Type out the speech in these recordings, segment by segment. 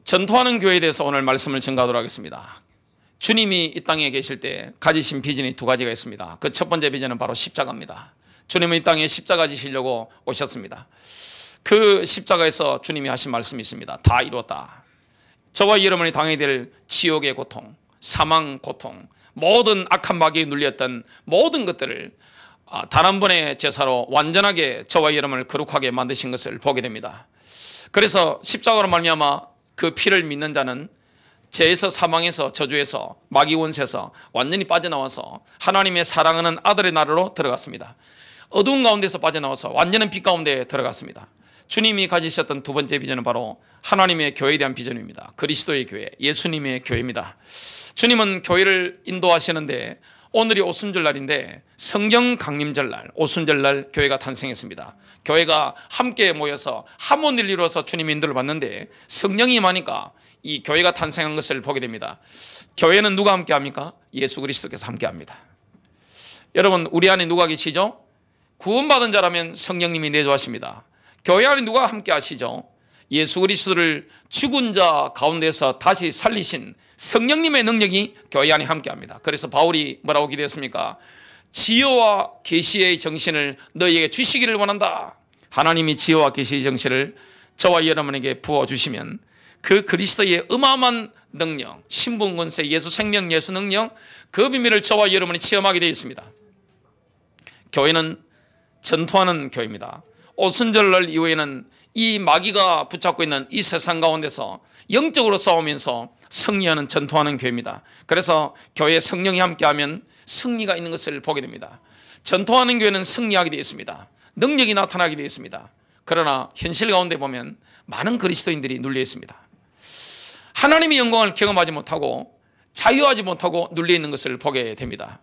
전도하는 교회에 대해서 오늘 말씀을 전가하도록 하겠습니다. 주님이 이 땅에 계실 때 가지신 비전이 두 가지가 있습니다. 그 첫 번째 비전은 바로 십자가입니다. 주님은 이 땅에 십자가 지시려고 오셨습니다. 그 십자가에서 주님이 하신 말씀이 있습니다. 다 이루었다. 저와 여러분이 당해야 될 지옥의 고통, 사망 고통, 모든 악한 마귀에 눌렸던 모든 것들을 단 한 번의 제사로 완전하게 저와 여러분을 거룩하게 만드신 것을 보게 됩니다. 그래서 십자가로 말미암아 그 피를 믿는 자는 죄에서, 사망에서, 저주에서, 마귀 원세에서 완전히 빠져나와서 하나님의 사랑하는 아들의 나라로 들어갔습니다. 어두운 가운데서 빠져나와서 완전한 빛 가운데 들어갔습니다. 주님이 가지셨던 두 번째 비전은 바로 하나님의 교회에 대한 비전입니다. 그리스도의 교회, 예수님의 교회입니다. 주님은 교회를 인도하시는데 오늘이 오순절날인데 성령 강림절날, 오순절날 교회가 탄생했습니다. 교회가 함께 모여서 하모니를 이루어서 주님 인도를 받는데 성령이 임하니까 이 교회가 탄생한 것을 보게 됩니다. 교회는 누가 함께 합니까? 예수 그리스도께서 함께 합니다. 여러분, 우리 안에 누가 계시죠? 구원받은 자라면 성령님이 내주하십니다. 교회 안에 누가 함께 하시죠? 예수 그리스도를 죽은 자 가운데서 다시 살리신 성령님의 능력이 교회 안에 함께 합니다. 그래서 바울이 뭐라고 기도했습니까? 지혜와 계시의 정신을 너희에게 주시기를 원한다. 하나님이 지혜와 계시의 정신을 저와 여러분에게 부어주시면 그 그리스도의 어마어마한 능력, 신분 권세, 예수 생명, 예수 능력, 그 비밀을 저와 여러분이 체험하게 되어 있습니다. 교회는 전투하는 교회입니다. 오순절날 이후에는 이 마귀가 붙잡고 있는 이 세상 가운데서 영적으로 싸우면서 승리하는, 전투하는 교회입니다. 그래서 교회에 성령이 함께하면 승리가 있는 것을 보게 됩니다. 전투하는 교회는 승리하게 되어 있습니다. 능력이 나타나게 되어 있습니다. 그러나 현실 가운데 보면 많은 그리스도인들이 눌려 있습니다. 하나님의 영광을 경험하지 못하고 자유하지 못하고 눌려 있는 것을 보게 됩니다.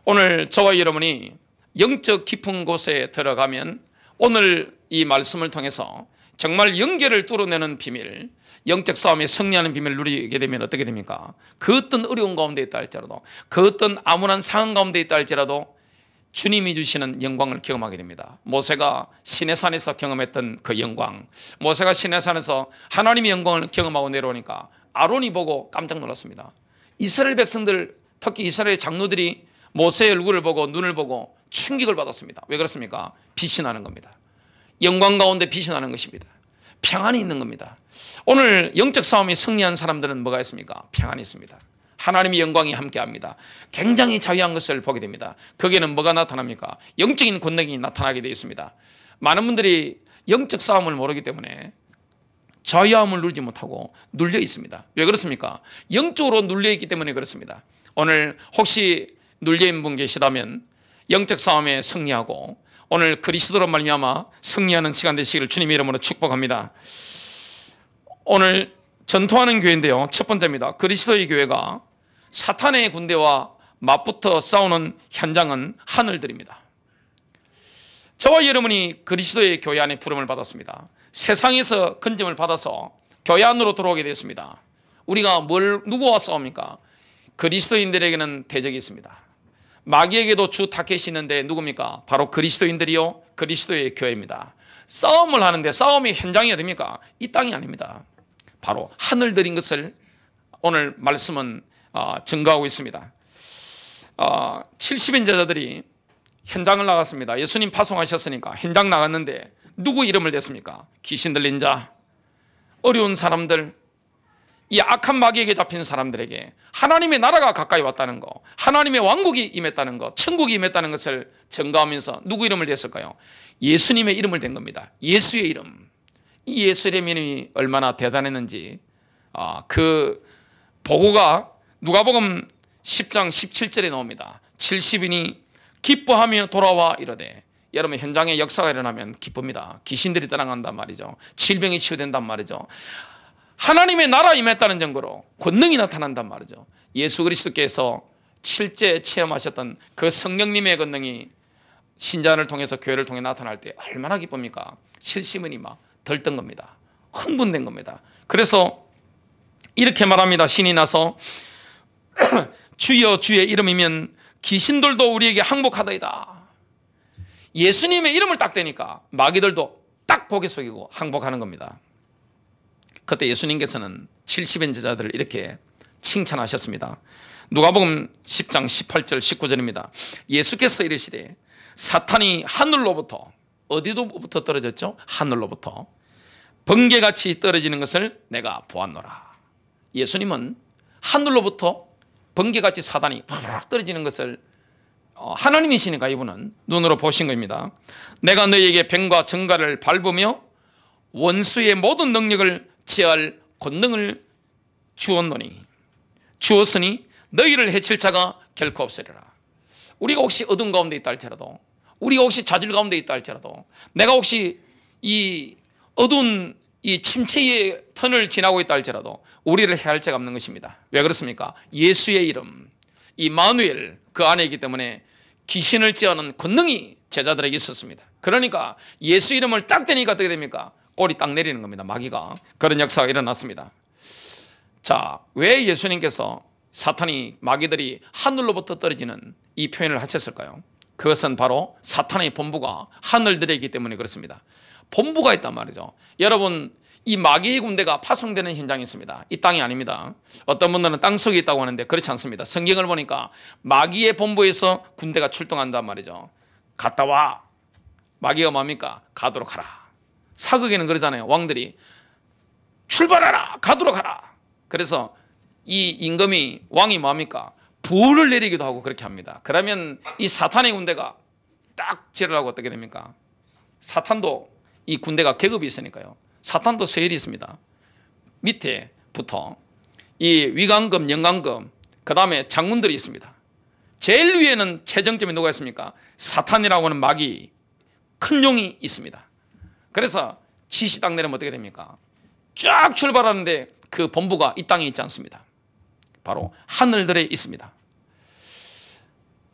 오늘 저와 여러분이 영적 깊은 곳에 들어가면 오늘 이 말씀을 통해서 정말 영계를 뚫어내는 비밀, 영적 싸움에 승리하는 비밀을 누리게 되면 어떻게 됩니까? 그 어떤 어려운 가운데 있다 할지라도, 그 어떤 암울한 상황 가운데 있다 할지라도 주님이 주시는 영광을 경험하게 됩니다. 모세가 시내산에서 경험했던 그 영광, 모세가 시내산에서 하나님의 영광을 경험하고 내려오니까 아론이 보고 깜짝 놀랐습니다. 이스라엘 백성들, 특히 이스라엘 장로들이 모세의 얼굴을 보고 눈을 보고 충격을 받았습니다. 왜 그렇습니까? 빛이 나는 겁니다. 영광 가운데 빛이 나는 것입니다. 평안이 있는 겁니다. 오늘 영적 싸움에 승리한 사람들은 뭐가 있습니까? 평안이 있습니다. 하나님의 영광이 함께합니다. 굉장히 자유한 것을 보게 됩니다. 거기에는 뭐가 나타납니까? 영적인 권능이 나타나게 되어 있습니다. 많은 분들이 영적 싸움을 모르기 때문에 자유함을 누리지 못하고 눌려 있습니다. 왜 그렇습니까? 영적으로 눌려 있기 때문에 그렇습니다. 오늘 혹시 눌려 있는 분 계시다면 영적 싸움에 승리하고 오늘 그리스도로 말미암아 승리하는 시간 되시기를 주님의 이름으로 축복합니다. 오늘 전투하는 교회인데요, 첫 번째입니다. 그리스도의 교회가 사탄의 군대와 맞붙어 싸우는 현장은 하늘들입니다. 저와 여러분이 그리스도의 교회 안에 부름을 받았습니다. 세상에서 건짐을 받아서 교회 안으로 들어오게 되었습니다. 우리가 누구와 싸웁니까? 그리스도인들에게는 대적이 있습니다. 마귀에게도 주 타켓이 있는데 누굽니까? 바로 그리스도인들이요, 그리스도의 교회입니다. 싸움을 하는데 싸움의 현장이 어딥니까? 이 땅이 아닙니다. 바로 하늘들인 것을 오늘 말씀은 증거하고 있습니다. 70인 제자들이 현장을 나갔습니다. 예수님 파송하셨으니까 현장 나갔는데 누구 이름을 댔습니까? 귀신 들린 자, 어려운 사람들, 이 악한 마귀에게 잡힌 사람들에게 하나님의 나라가 가까이 왔다는 거, 하나님의 왕국이 임했다는 거, 천국이 임했다는 것을 증거하면서 누구 이름을 댔을까요? 예수님의 이름을 댄 겁니다. 예수의 이름. 이 예수의 이름이 얼마나 대단했는지 그 보고가 누가복음 10장 17절에 나옵니다. 70인이 기뻐하며 돌아와 이르되, 여러분 현장에 역사가 일어나면 기쁩니다. 귀신들이 떠나간단 말이죠. 질병이 치유된단 말이죠. 하나님의 나라 임했다는 증거로 권능이 나타난단 말이죠. 예수 그리스도께서 실제 체험하셨던 그 성령님의 권능이 신자를 통해서 교회를 통해 나타날 때 얼마나 기쁩니까? 70인이 막 들뜬 겁니다. 흥분된 겁니다. 그래서 이렇게 말합니다. 신이 나서 주여 주의 이름이면 귀신들도 우리에게 항복하다이다. 예수님의 이름을 딱 대니까 마귀들도 딱 고개 숙이고 항복하는 겁니다. 그때 예수님께서는 70인 제자들을 이렇게 칭찬하셨습니다. 누가복음 10장 18절 19절입니다. 예수께서 이르시되 사탄이 하늘로부터, 어디로부터 떨어졌죠? 하늘로부터 번개같이 떨어지는 것을 내가 보았노라. 예수님은 하늘로부터 번개같이 사단이 팍 떨어지는 것을 하나님이시니까 이분은 눈으로 보신 겁니다. 내가 너희에게 뱀과 정갈을 밟으며 원수의 모든 능력을 제할 권능을 주었으니 너희를 해칠 자가 결코 없으리라. 우리가 혹시 어둠 가운데 있다 할지라도, 우리가 혹시 좌절 가운데 있다 할지라도, 내가 혹시 이 어두운 이 침체의 턴을 지나고 있다 할지라도 우리를 해할 자가 없는 것입니다. 왜 그렇습니까? 예수의 이름 이마누엘 그 안에 있기 때문에 귀신을 제하는 권능이 제자들에게 있었습니다. 그러니까 예수 이름을 딱 대니까 어떻게 됩니까? 꼬리 딱 내리는 겁니다. 마귀가. 그런 역사가 일어났습니다. 자, 왜 예수님께서 사탄이, 마귀들이 하늘로부터 떨어지는 이 표현을 하셨을까요? 그것은 바로 사탄의 본부가 하늘들에 있기 때문에 그렇습니다. 본부가 있단 말이죠. 여러분, 이 마귀의 군대가 파송되는 현장이 있습니다. 이 땅이 아닙니다. 어떤 분들은 땅 속에 있다고 하는데 그렇지 않습니다. 성경을 보니까 마귀의 본부에서 군대가 출동한단 말이죠. 갔다 와. 마귀가 뭡니까? 가도록 하라. 사극에는 그러잖아요. 왕들이 출발하라. 가도록 하라. 그래서 이 임금이, 왕이 뭡니까? 불을 내리기도 하고 그렇게 합니다. 그러면 이 사탄의 군대가 딱 제를 하고 어떻게 됩니까? 사탄도 이 군대가 계급이 있으니까요. 사탄도 서열이 있습니다. 밑에부터 이 위관급, 영관급, 그 다음에 장군들이 있습니다. 제일 위에는 최정점이 누가 있습니까? 사탄이라고 하는 마귀, 큰 용이 있습니다. 그래서 지시 딱 내리면 어떻게 됩니까? 쫙 출발하는데 그 본부가 이 땅에 있지 않습니다. 바로 하늘들에 있습니다.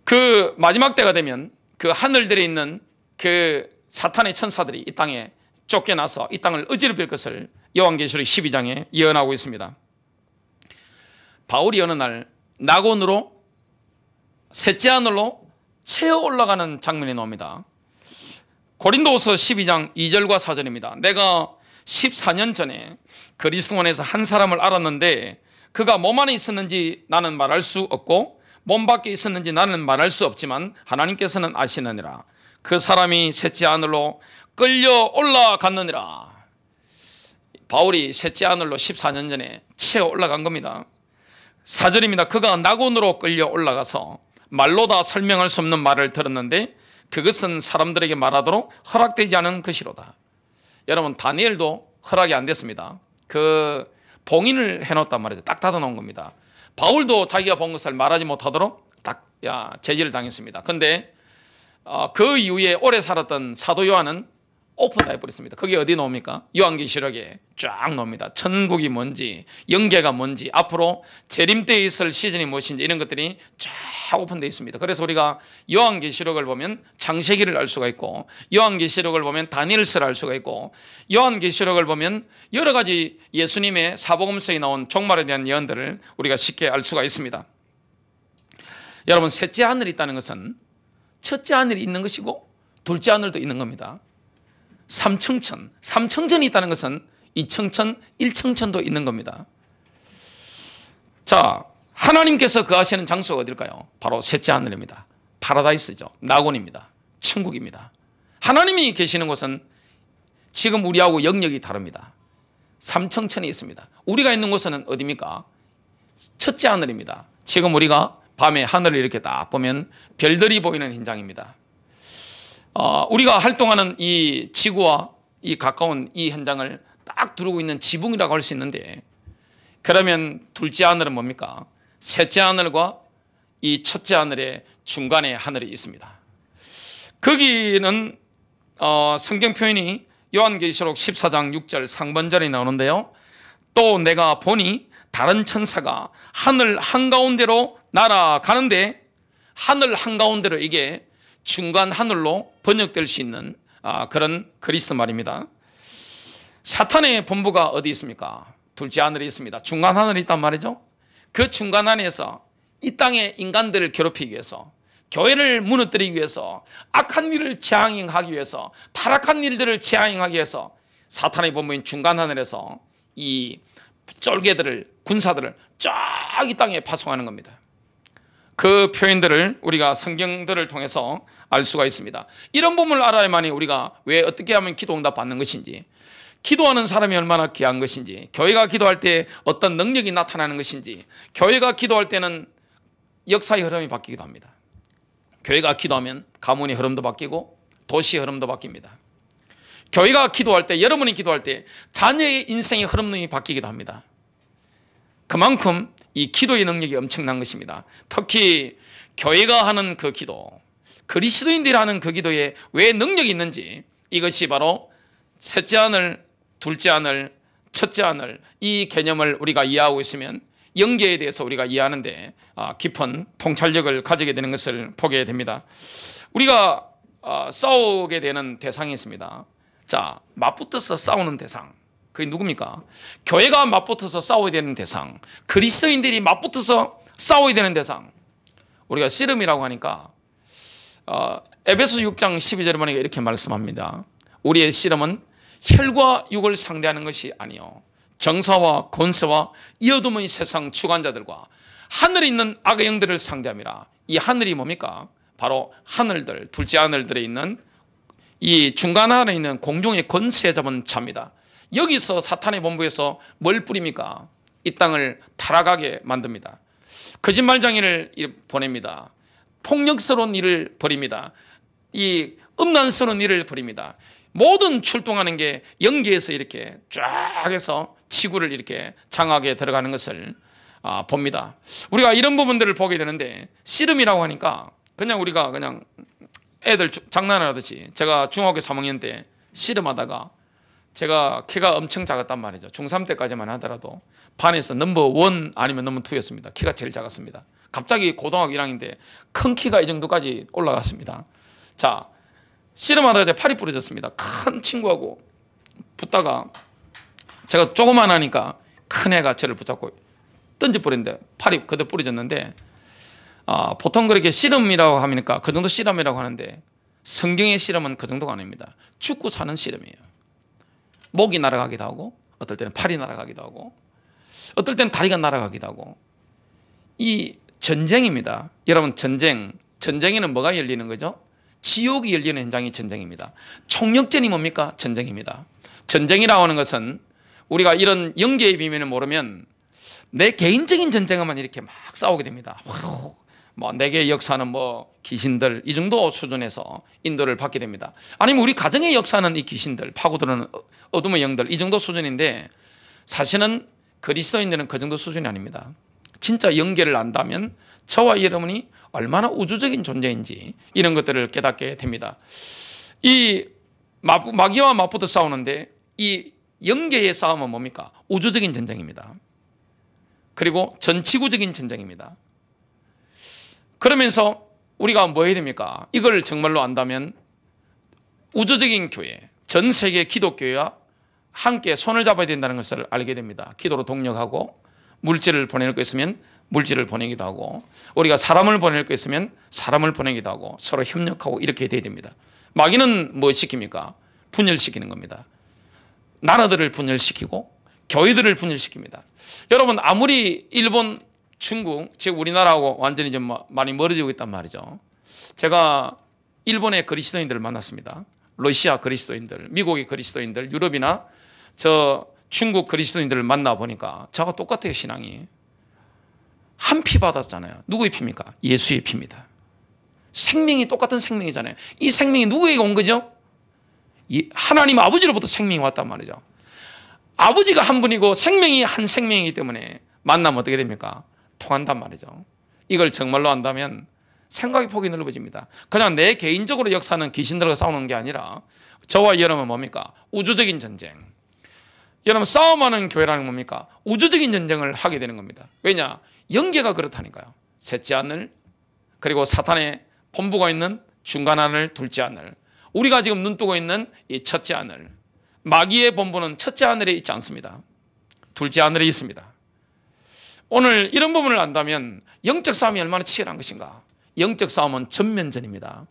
그 마지막 때가 되면 그 하늘들에 있는 그 사탄의 천사들이 이 땅에 쫓겨나서 이 땅을 어지럽힐 것을 요한계시록 12장에 예언하고 있습니다. 바울이 어느 날 낙원으로, 셋째 하늘로 채어 올라가는 장면이 나옵니다. 고린도후서 12장 2절과 4절입니다. 내가 14년 전에 그리스도안에서 한 사람을 알았는데 그가 몸 안에 있었는지 나는 말할 수 없고 몸 밖에 있었는지 나는 말할 수 없지만 하나님께서는 아시느니라. 그 사람이 셋째 하늘로 끌려 올라갔느니라. 바울이 셋째 하늘로 14년 전에 채어 올라간 겁니다. 4절입니다. 그가 낙원으로 끌려 올라가서 말로 다 설명할 수 없는 말을 들었는데 그것은 사람들에게 말하도록 허락되지 않은 것이로다. 여러분, 다니엘도 허락이 안 됐습니다. 그 봉인을 해놓았단 말이죠. 딱 닫아놓은 겁니다. 바울도 자기가 본 것을 말하지 못하도록 딱 제지를 당했습니다. 그런데 그 이후에 오래 살았던 사도 요한은 오픈다 해버렸습니다. 그게 어디 나옵니까? 요한계시록에 쫙 나옵니다. 천국이 뭔지, 영계가 뭔지, 앞으로 재림 때에 있을 시즌이 무엇인지 이런 것들이 쫙 오픈되어 있습니다. 그래서 우리가 요한계시록을 보면 창세기를 알 수가 있고, 요한계시록을 보면 다니엘서를 알 수가 있고, 요한계시록을 보면 여러 가지 예수님의 사복음서에 나온 종말에 대한 예언들을 우리가 쉽게 알 수가 있습니다. 여러분, 셋째 하늘이 있다는 것은 첫째 하늘이 있는 것이고 둘째 하늘도 있는 겁니다. 삼청천, 삼청천이 있다는 것은 이청천, 일청천도 있는 겁니다. 자, 하나님께서 거하시는 장소가 어딜까요? 바로 셋째 하늘입니다. 파라다이스죠. 낙원입니다. 천국입니다. 하나님이 계시는 곳은 지금 우리하고 영역이 다릅니다. 삼청천이 있습니다. 우리가 있는 곳은 어디입니까? 첫째 하늘입니다. 지금 우리가 밤에 하늘을 이렇게 딱 보면 별들이 보이는 현장입니다. 우리가 활동하는 이 지구와 이 가까운 이 현장을 딱 두르고 있는 지붕이라고 할 수 있는데, 그러면 둘째 하늘은 뭡니까? 셋째 하늘과 이 첫째 하늘의 중간에 하늘이 있습니다. 거기는 성경 표현이 요한계시록 14장 6절 상반절에 나오는데요. 또 내가 보니 다른 천사가 하늘 한가운데로 날아가는데, 하늘 한가운데로, 이게 중간 하늘로 번역될 수 있는 그런 그리스 말입니다. 사탄의 본부가 어디 있습니까? 둘째 하늘이 있습니다. 중간 하늘이 있단 말이죠. 그 중간 하늘에서 이 땅의 인간들을 괴롭히기 위해서, 교회를 무너뜨리기 위해서, 악한 일을 재앙하기 위해서, 타락한 일들을 재앙하기 위해서 사탄의 본부인 중간 하늘에서 이 쫄개들을, 군사들을 쫙 이 땅에 파송하는 겁니다. 그 표현들을 우리가 성경들을 통해서 알 수가 있습니다. 이런 부분을 알아야만이 우리가 왜 어떻게 하면 기도 응답 받는 것인지, 기도하는 사람이 얼마나 귀한 것인지, 교회가 기도할 때 어떤 능력이 나타나는 것인지, 교회가 기도할 때는 역사의 흐름이 바뀌기도 합니다. 교회가 기도하면 가문의 흐름도 바뀌고 도시의 흐름도 바뀝니다. 교회가 기도할 때, 여러분이 기도할 때 자녀의 인생의 흐름이 바뀌기도 합니다. 그만큼 이 기도의 능력이 엄청난 것입니다. 특히 교회가 하는 그 기도, 그리스도인들이 하는 그 기도에 왜 능력이 있는지, 이것이 바로 셋째 하늘, 둘째 하늘, 첫째 하늘, 이 개념을 우리가 이해하고 있으면 영계에 대해서 우리가 이해하는데 깊은 통찰력을 가지게 되는 것을 보게 됩니다. 우리가 싸우게 되는 대상이 있습니다. 자, 맞붙어서 싸우는 대상, 그게 누굽니까? 교회가 맞붙어서 싸워야 되는 대상, 그리스도인들이 맞붙어서 싸워야 되는 대상, 우리가 씨름이라고 하니까 에베소 6장 12절에 보니까 이렇게 말씀합니다. 우리의 씨름은 혈과 육을 상대하는 것이 아니요 정사와 권세와 이 어둠의 세상 주관자들과 하늘에 있는 악의 영들을 상대함이라. 이 하늘이 뭡니까? 바로 하늘들, 둘째 하늘들에 있는 이 중간 하늘에 있는 공중의 권세 잡은 자입니다. 여기서 사탄의 본부에서 뭘 뿌립니까? 이 땅을 타락하게 만듭니다. 거짓말장애를 보냅니다. 폭력스러운 일을 벌입니다. 이 음란스러운 일을 벌입니다. 모든 출동하는 게 영계에서 이렇게 쫙 해서 지구를 이렇게 장악에 들어가는 것을 봅니다. 우리가 이런 부분들을 보게 되는데, 씨름이라고 하니까 그냥 우리가 그냥 애들 장난을 하듯이, 제가 중학교 3학년 때 씨름하다가 제가 키가 엄청 작았단 말이죠. 중3 때까지만 하더라도 반에서 넘버 1 아니면 넘버 2였습니다. 키가 제일 작았습니다. 갑자기 고등학교 1학년인데 큰 키가 이 정도까지 올라갔습니다. 자, 씨름하다가 제 팔이 부러졌습니다. 큰 친구하고 붙다가 제가 조그만 하니까 큰 애가 저를 붙잡고 던져버렸는데 팔이 그대로 부러졌는데, 보통 그렇게 씨름이라고 하니까 그 정도 씨름이라고 하는데, 성경의 씨름은 그 정도가 아닙니다. 죽고 사는 씨름이에요. 목이 날아가기도 하고, 어떨 때는 팔이 날아가기도 하고, 어떨 때는 다리가 날아가기도 하고, 이 전쟁입니다. 여러분, 전쟁에는 뭐가 열리는 거죠? 지옥이 열리는 현장이 전쟁입니다. 총력전이 뭡니까? 전쟁입니다. 전쟁이라고 하는 것은 우리가 이런 영계의 비밀을 모르면 내 개인적인 전쟁만 이렇게 막 싸우게 됩니다. 뭐 내게 역사는 뭐 귀신들, 이 정도 수준에서 인도를 받게 됩니다. 아니면 우리 가정의 역사는 이 귀신들, 파고드는 어둠의 영들, 이 정도 수준인데, 사실은 그리스도인들은 그 정도 수준이 아닙니다. 진짜 영계를 안다면 저와 여러분이 얼마나 우주적인 존재인지 이런 것들을 깨닫게 됩니다. 이 마귀와 맞붙어 싸우는데, 이 영계의 싸움은 뭡니까? 우주적인 전쟁입니다. 그리고 전지구적인 전쟁입니다. 그러면서 우리가 뭐 해야 됩니까? 이걸 정말로 안다면 우주적인 교회, 전 세계 기독교회와 함께 손을 잡아야 된다는 것을 알게 됩니다. 기도로 동력하고, 물질을 보낼 거 있으면 물질을 보내기도 하고, 우리가 사람을 보낼 거 있으면 사람을 보내기도 하고, 서로 협력하고 이렇게 돼야 됩니다. 마귀는 뭐 시킵니까? 분열시키는 겁니다. 나라들을 분열시키고 교회들을 분열시킵니다. 여러분, 아무리 일본, 중국, 즉 우리나라하고 완전히 좀 많이 멀어지고 있단 말이죠. 제가 일본의 그리스도인들을 만났습니다. 러시아 그리스도인들, 미국의 그리스도인들, 유럽이나 저 중국 그리스도인들을 만나보니까 저하고 똑같아요. 신앙이 한 피 받았잖아요. 누구의 피입니까? 예수의 피입니다. 생명이 똑같은 생명이잖아요. 이 생명이 누구에게 온 거죠? 하나님 아버지로부터 생명이 왔단 말이죠. 아버지가 한 분이고 생명이 한 생명이기 때문에 만나면 어떻게 됩니까? 통한단 말이죠. 이걸 정말로 안다면 생각의 폭이 넓어집니다. 그냥 내 개인적으로 역사는 귀신들과 싸우는 게 아니라 저와 여러분은 뭡니까? 우주적인 전쟁. 여러분, 싸움하는 교회라는 뭡니까? 우주적인 전쟁을 하게 되는 겁니다. 왜냐? 영계가 그렇다니까요. 셋째 하늘, 그리고 사탄의 본부가 있는 중간 하늘, 둘째 하늘, 우리가 지금 눈뜨고 있는 이 첫째 하늘. 마귀의 본부는 첫째 하늘에 있지 않습니다. 둘째 하늘에 있습니다. 오늘 이런 부분을 안다면 영적 싸움이 얼마나 치열한 것인가. 영적 싸움은 전면전입니다.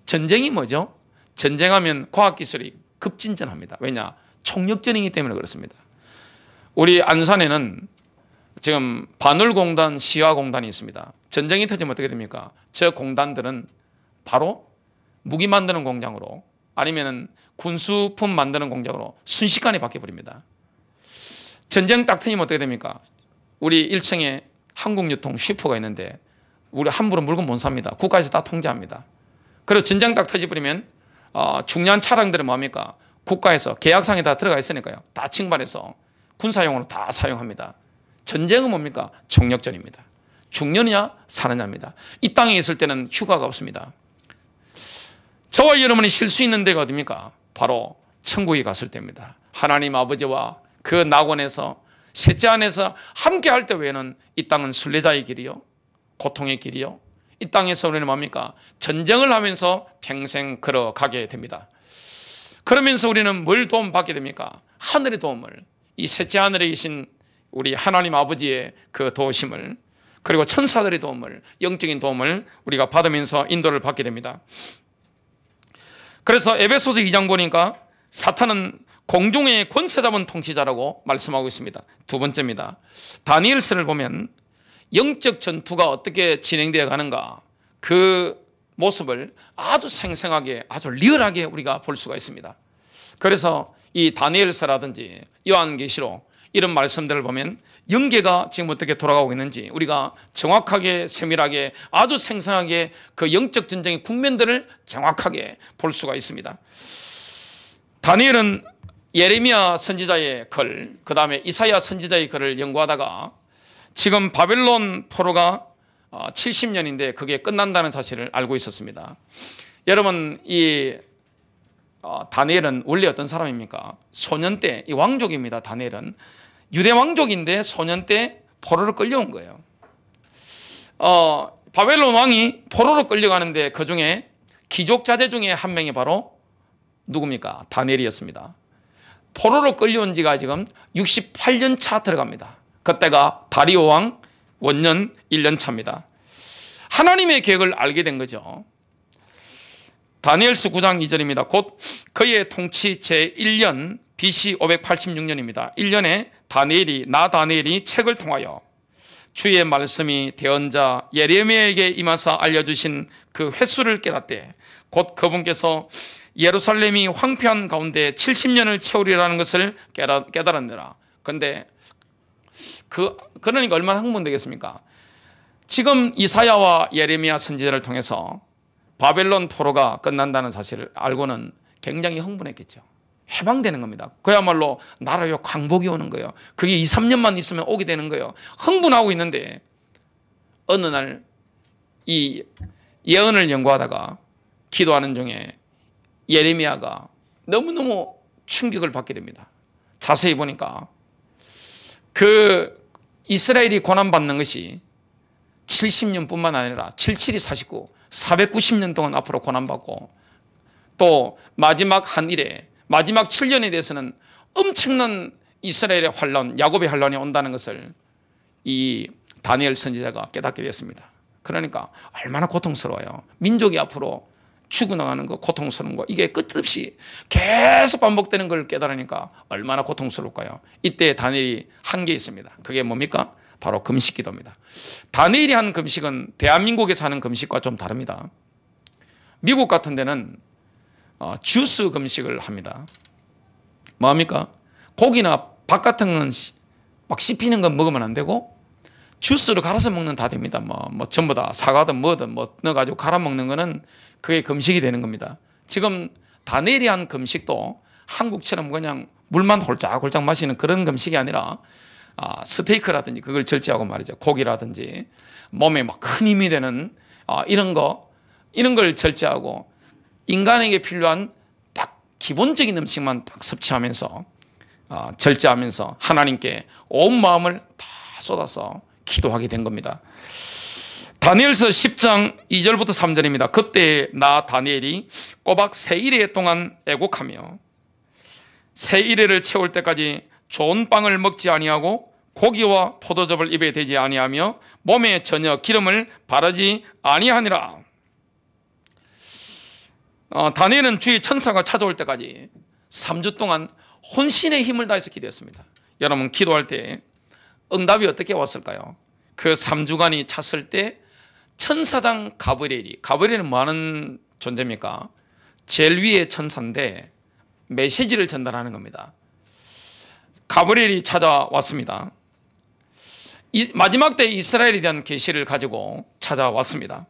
전쟁이 뭐죠? 전쟁하면 과학기술이 급진전합니다. 왜냐? 총력전이기 때문에 그렇습니다. 우리 안산에는 지금 반울공단, 시화공단이 있습니다. 전쟁이 터지면 어떻게 됩니까? 저 공단들은 바로 무기 만드는 공장으로 아니면 군수품 만드는 공장으로 순식간에 바뀌어버립니다. 전쟁 딱 터지면 어떻게 됩니까? 우리 1층에 한국유통 슈퍼가 있는데 우리 함부로 물건 못 삽니다. 국가에서 다 통제합니다. 그리고 전쟁 딱 터져버리면 중요한 차량들은 뭡니까? 국가에서 계약상에 다 들어가 있으니까요. 다 징발해서 군사용으로 다 사용합니다. 전쟁은 뭡니까? 총력전입니다. 죽느냐 사느냐입니다. 이 땅에 있을 때는 휴가가 없습니다. 저와 여러분이 쉴 수 있는 데가 어디입니까? 바로 천국에 갔을 때입니다. 하나님 아버지와 그 낙원에서 셋째 안에서 함께 할 때 외에는 이 땅은 순례자의 길이요, 고통의 길이요. 이 땅에서 우리는 뭡니까? 전쟁을 하면서 평생 걸어가게 됩니다. 그러면서 우리는 뭘 도움받게 됩니까? 하늘의 도움을, 이 셋째 하늘에 계신 우리 하나님 아버지의 그 도우심을, 그리고 천사들의 도움을, 영적인 도움을 우리가 받으면서 인도를 받게 됩니다. 그래서 에베소서 2장 보니까 사탄은 공중의 권세 잡은 통치자라고 말씀하고 있습니다. 두 번째입니다. 다니엘서를 보면 영적 전투가 어떻게 진행되어 가는가, 그 모습을 아주 생생하게, 아주 리얼하게 우리가 볼 수가 있습니다. 그래서 이 다니엘서라든지 요한계시록 이런 말씀들을 보면 영계가 지금 어떻게 돌아가고 있는지 우리가 정확하게, 세밀하게, 아주 생생하게 그 영적 전쟁의 국면들을 정확하게 볼 수가 있습니다. 다니엘은 예레미야 선지자의 글, 그 다음에 이사야 선지자의 글을 연구하다가 지금 바벨론 포로가 70년인데 그게 끝난다는 사실을 알고 있었습니다. 여러분, 이 다니엘은 원래 어떤 사람입니까? 소년 때, 이 왕족입니다. 다니엘은 유대 왕족인데 소년 때 포로로 끌려온 거예요. 바벨론 왕이 포로로 끌려가는데 그 중에 귀족자제 중에 한 명이 바로 누굽니까? 다니엘이었습니다. 포로로 끌려온 지가 지금 68년 차 들어갑니다. 그때가 다리오 왕 원년 1년 차입니다. 하나님의 계획을 알게 된 거죠. 다니엘서 9장 2절입니다. 곧 그의 통치 제1년 BC 586년입니다. 1년에 다니엘이 책을 통하여 주의 말씀이 대언자 예레미야에게 임하사 알려주신 그 횟수를 깨닫되 곧 그분께서 예루살렘이 황폐한 가운데 70년을 채우리라는 것을 깨달았느라. 그런데 그러니까 얼마나 흥분되겠습니까? 지금 이사야와 예레미야 선지자를 통해서 바벨론 포로가 끝난다는 사실을 알고는 굉장히 흥분했겠죠. 해방되는 겁니다. 그야말로 나라에 광복이 오는 거예요. 그게 2, 3년만 있으면 오게 되는 거예요. 흥분하고 있는데 어느 날 이 예언을 연구하다가 기도하는 중에 예레미야가 너무너무 충격을 받게 됩니다. 자세히 보니까 그 이스라엘이 고난받는 것이 70년뿐만 아니라 77이 49, 490년 동안 앞으로 고난받고 또 마지막 한 일에 마지막 7년에 대해서는 엄청난 이스라엘의 환란, 야곱의 환란이 온다는 것을 이 다니엘 선지자가 깨닫게 됐습니다. 그러니까 얼마나 고통스러워요. 민족이 앞으로 죽어나가는 거, 고통스러운 거, 이게 끝없이 계속 반복되는 걸 깨달으니까 얼마나 고통스러울까요? 이때 다니엘이 한 게 있습니다. 그게 뭡니까? 바로 금식 기도입니다. 다니엘이 한 금식은 대한민국에서 하는 금식과 좀 다릅니다. 미국 같은 데는 주스 금식을 합니다. 뭐합니까? 고기나 밥 같은 건 막 씹히는 건 먹으면 안 되고 주스로 갈아서 먹는 다 됩니다. 뭐 전부 다 사과든 뭐든 뭐 넣어가지고 갈아 먹는 거는 그게 금식이 되는 겁니다. 지금 다니엘이 한 금식도 한국처럼 그냥 물만 홀짝홀짝 마시는 그런 금식이 아니라 스테이크라든지 그걸 절제하고 말이죠. 고기라든지 몸에 막 큰 힘이 되는 이런 걸 절제하고 인간에게 필요한 딱 기본적인 음식만 딱 섭취하면서 절제하면서 하나님께 온 마음을 다 쏟아서 기도하게 된 겁니다. 다니엘서 10장 2절부터 3절입니다. 그때 나 다니엘이 꼬박 세 일해 동안 애곡하며 세 일해를 채울 때까지 좋은 빵을 먹지 아니하고 고기와 포도즙을 입에 대지 아니하며 몸에 전혀 기름을 바르지 아니하니라. 다니엘은 주의 천사가 찾아올 때까지 3주 동안 혼신의 힘을 다해서 기도했습니다. 여러분 기도할 때 응답이 어떻게 왔을까요? 그 3주간이 찼을 때 천사장 가브리엘은 뭐 하는 존재입니까? 제일 위의 천사인데 메시지를 전달하는 겁니다. 가브리엘이 찾아왔습니다. 마지막 때 이스라엘에 대한 계시를 가지고 찾아왔습니다.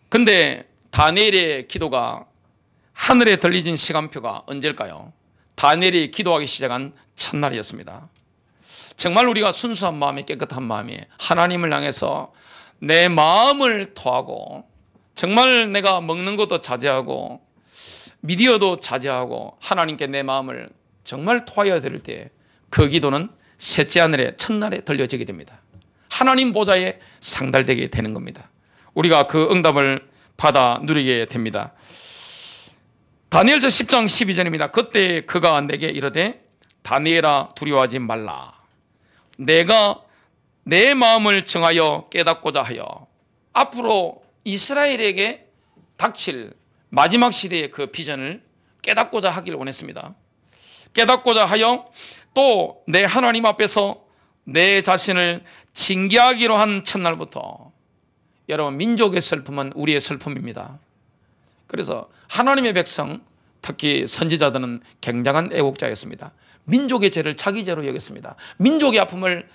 근데 다니엘의 기도가 하늘에 들리진 시간표가 언제일까요? 다니엘이 기도하기 시작한 첫날이었습니다. 정말 우리가 순수한 마음에 깨끗한 마음에 하나님을 향해서 내 마음을 토하고 정말 내가 먹는 것도 자제하고 미디어도 자제하고 하나님께 내 마음을 정말 토하여야 될 때 그 기도는 셋째 하늘의 첫날에 들려지게 됩니다. 하나님 보좌에 상달되게 되는 겁니다. 우리가 그 응답을 받아 누리게 됩니다. 다니엘서 10장 12절입니다. 그때 그가 내게 이르되 다니엘아 두려워하지 말라. 내가 내 마음을 정하여 깨닫고자 하여 앞으로 이스라엘에게 닥칠 마지막 시대의 그 비전을 깨닫고자 하길 원했습니다. 깨닫고자 하여 또 내 하나님 앞에서 내 자신을 징계하기로 한 첫날부터, 여러분 민족의 슬픔은 우리의 슬픔입니다. 그래서 하나님의 백성, 특히 선지자들은 굉장한 애국자였습니다. 민족의 죄를 자기 죄로 여겼습니다. 민족의 아픔을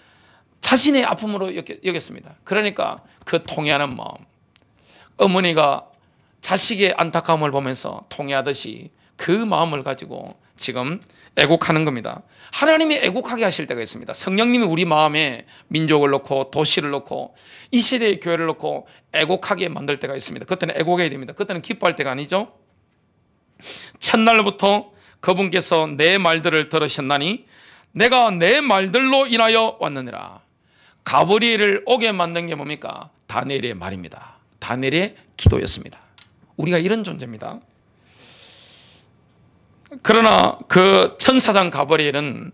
자신의 아픔으로 여겼습니다. 그러니까 그 통회하는 마음, 어머니가 자식의 안타까움을 보면서 통회하듯이 그 마음을 가지고 지금 애국하는 겁니다. 하나님이 애국하게 하실 때가 있습니다. 성령님이 우리 마음에 민족을 놓고 도시를 놓고 이 시대의 교회를 놓고 애국하게 만들 때가 있습니다. 그때는 애국해야 됩니다. 그때는 기뻐할 때가 아니죠. 첫날부터 그분께서 내 말들을 들으셨나니 내가 내 말들로 인하여 왔느니라. 가브리엘을 오게 만든 게 뭡니까? 다니엘의 말입니다. 다니엘의 기도였습니다. 우리가 이런 존재입니다. 그러나 그 천사장 가브리엘은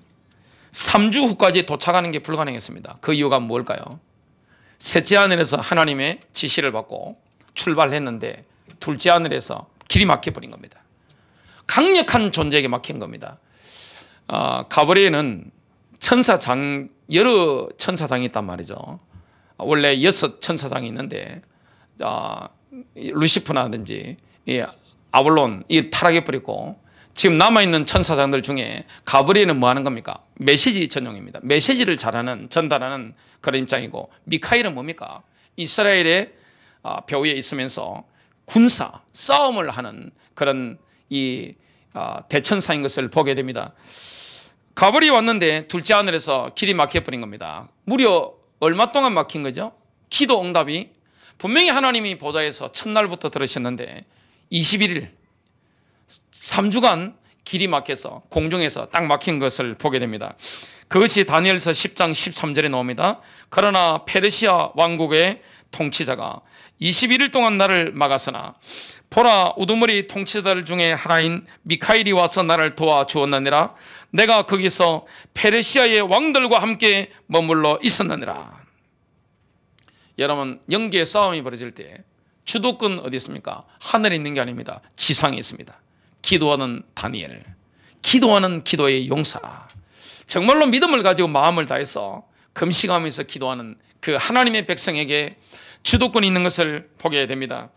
3주 후까지 도착하는 게 불가능했습니다. 그 이유가 뭘까요? 셋째 하늘에서 하나님의 지시를 받고 출발했는데 둘째 하늘에서 길이 막혀버린 겁니다. 강력한 존재에게 막힌 겁니다. 가브리엘은 천사장, 여러 천사장이 있단 말이죠. 원래 6 천사장이 있는데 루시프라든지 아볼론 이 타락해버리고 지금 남아있는 천사장들 중에 가브리엘은 뭐 하는 겁니까? 메시지 전용입니다. 메시지를 전달하는 그런 입장이고, 미카엘은 뭡니까? 이스라엘의 벼위에 있으면서 군사 싸움을 하는 그런 대천사인 것을 보게 됩니다. 가브리엘이 왔는데 둘째 하늘에서 길이 막혀버린 겁니다. 무려 얼마 동안 막힌 거죠? 기도 응답이 분명히 하나님이 보좌에서 첫날부터 들으셨는데 21일 3주간 길이 막혀서 공중에서 딱 막힌 것을 보게 됩니다. 그것이 다니엘서 10장 13절에 나옵니다. 그러나 페르시아 왕국의 통치자가 21일 동안 나를 막았으나 보라, 우두머리 통치자들 중에 하나인 미카엘이 와서 나를 도와주었느니라. 내가 거기서 페르시아의 왕들과 함께 머물러 있었느니라. 여러분, 영계의 싸움이 벌어질 때 주도권 어디 있습니까? 하늘에 있는 게 아닙니다. 지상에 있습니다. 기도하는 다니엘, 기도하는 기도의 용사, 정말로 믿음을 가지고 마음을 다해서 금식하면서 기도하는 그 하나님의 백성에게 주도권이 있는 것을 보게 됩니다.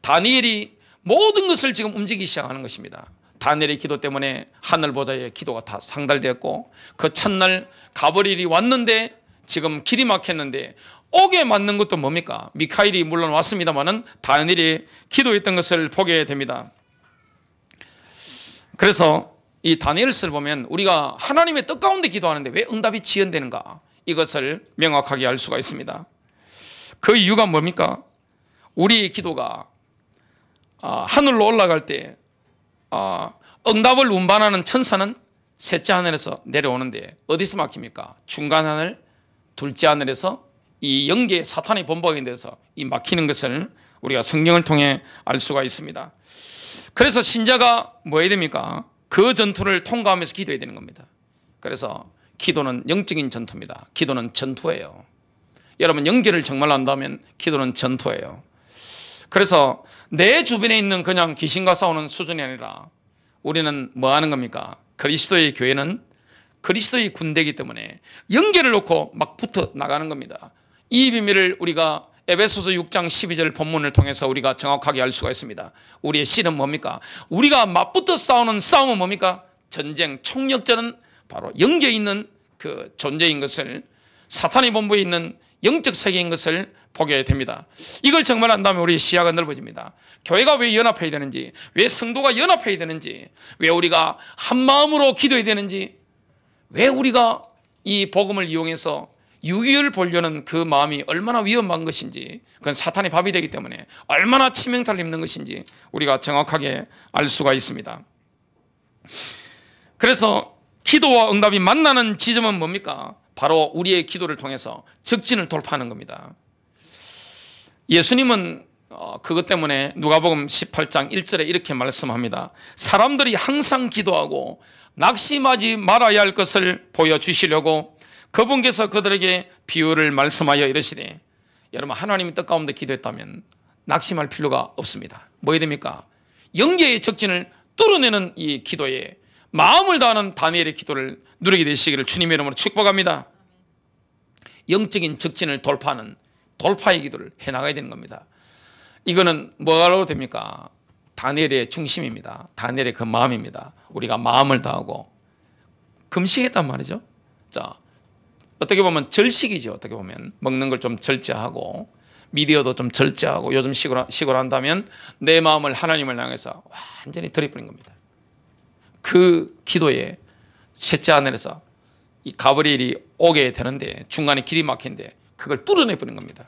다니엘이 모든 것을 지금 움직이기 시작하는 것입니다. 다니엘의 기도 때문에 하늘 보좌에 기도가 다 상달되었고, 그 첫날 가브리엘이 왔는데 지금 길이 막혔는데 오게 맞는 것도 뭡니까? 미카엘이 물론 왔습니다만은 다니엘이 기도했던 것을 보게 됩니다. 그래서 이 다니엘서를 보면 우리가 하나님의 뜻 가운데 기도하는데 왜 응답이 지연되는가, 이것을 명확하게 알 수가 있습니다. 그 이유가 뭡니까? 우리의 기도가 하늘로 올라갈 때 응답을 운반하는 천사는 셋째 하늘에서 내려오는데 어디서 막힙니까? 중간 하늘, 둘째 하늘에서 이 영계 사탄의 본보기에 대해서 이 막히는 것을 우리가 성경을 통해 알 수가 있습니다. 그래서 신자가 뭐 해야 됩니까? 그 전투를 통과하면서 기도해야 되는 겁니다. 그래서 기도는 영적인 전투입니다. 기도는 전투예요. 여러분, 연결을 정말 한다면 기도는 전투예요. 그래서 내 주변에 있는 그냥 귀신과 싸우는 수준이 아니라 우리는 뭐 하는 겁니까? 그리스도의 교회는 그리스도의 군대이기 때문에 영계를 놓고 막 붙어 나가는 겁니다. 이 비밀을 우리가 에베소서 6장 12절 본문을 통해서 우리가 정확하게 알 수가 있습니다. 우리의 씨는 뭡니까? 우리가 맞붙어 싸우는 싸움은 뭡니까? 전쟁, 총력전은 바로 영계에 있는 그 존재인 것을, 사탄의 본부에 있는 영적 세계인 것을 보게 됩니다. 이걸 정말 안다면 우리의 시야가 넓어집니다. 교회가 왜 연합해야 되는지, 왜 성도가 연합해야 되는지, 왜 우리가 한 마음으로 기도해야 되는지, 왜 우리가 이 복음을 이용해서 유익을 보려는 그 마음이 얼마나 위험한 것인지, 그건 사탄의 밥이 되기 때문에 얼마나 치명타를 입는 것인지 우리가 정확하게 알 수가 있습니다. 그래서 기도와 응답이 만나는 지점은 뭡니까? 바로 우리의 기도를 통해서 적진을 돌파하는 겁니다. 예수님은 그것 때문에 누가복음 18장 1절에 이렇게 말씀합니다. 사람들이 항상 기도하고 낙심하지 말아야 할 것을 보여주시려고 그분께서 그들에게 비유를 말씀하여 이르시되, 여러분, 하나님이 뜻 가운데 기도했다면 낙심할 필요가 없습니다. 뭐 해야 됩니까? 영계의 적진을 뚫어내는 이 기도에 마음을 다하는 다니엘의 기도를 누리게 되시기를 주님의 이름으로 축복합니다. 영적인 적진을 돌파하는 돌파의 기도를 해나가야 되는 겁니다. 이거는 뭐가 됩니까? 다니엘의 중심입니다. 다니엘의 그 마음입니다. 우리가 마음을 다하고 금식했단 말이죠. 자, 어떻게 보면 절식이죠. 어떻게 보면 먹는 걸 좀 절제하고 미디어도 좀 절제하고 요즘 식으로 한다면 내 마음을 하나님을 향해서 완전히 들여버린 겁니다. 그 기도에 셋째 하늘에서 이 가브리엘이 오게 되는데 중간에 길이 막힌데 그걸 뚫어내버린 겁니다.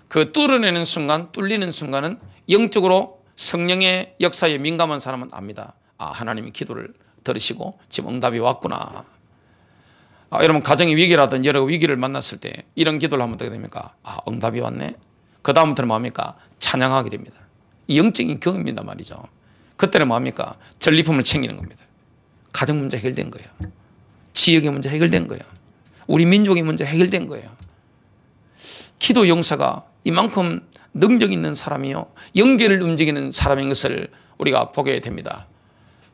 그 뚫어내는 순간, 뚫리는 순간은 영적으로 성령의 역사에 민감한 사람은 압니다. 아, 하나님이 기도를 들으시고 지금 응답이 왔구나. 여러분, 가정의 위기라든 여러 위기를 만났을 때 이런 기도를 하면 어떻게 됩니까? 아, 응답이 왔네. 그 다음부터는 뭡니까? 찬양하게 됩니다. 이 영적인 경험입니다 말이죠. 그때는 뭡니까? 전리품을 챙기는 겁니다. 가정 문제 해결된 거예요. 지역의 문제 해결된 거예요. 우리 민족의 문제 해결된 거예요. 기도 용사가 이만큼 능력 있는 사람이요, 영계를 움직이는 사람인 것을 우리가 보게 됩니다.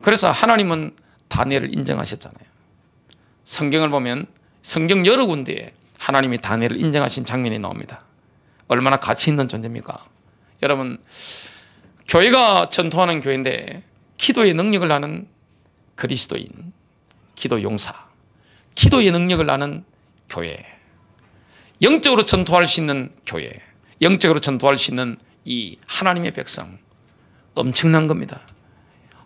그래서 하나님은 다니엘을 인정하셨잖아요. 성경을 보면 성경 여러 군데에 하나님이 다니엘을 인정하신 장면이 나옵니다. 얼마나 가치 있는 존재입니까? 여러분, 교회가 전통하는 교회인데 기도의 능력을 아는 그리스도인, 기도 용사, 기도의 능력을 아는 교회, 영적으로 전도할 수 있는 교회, 영적으로 전도할 수 있는 이 하나님의 백성, 엄청난 겁니다.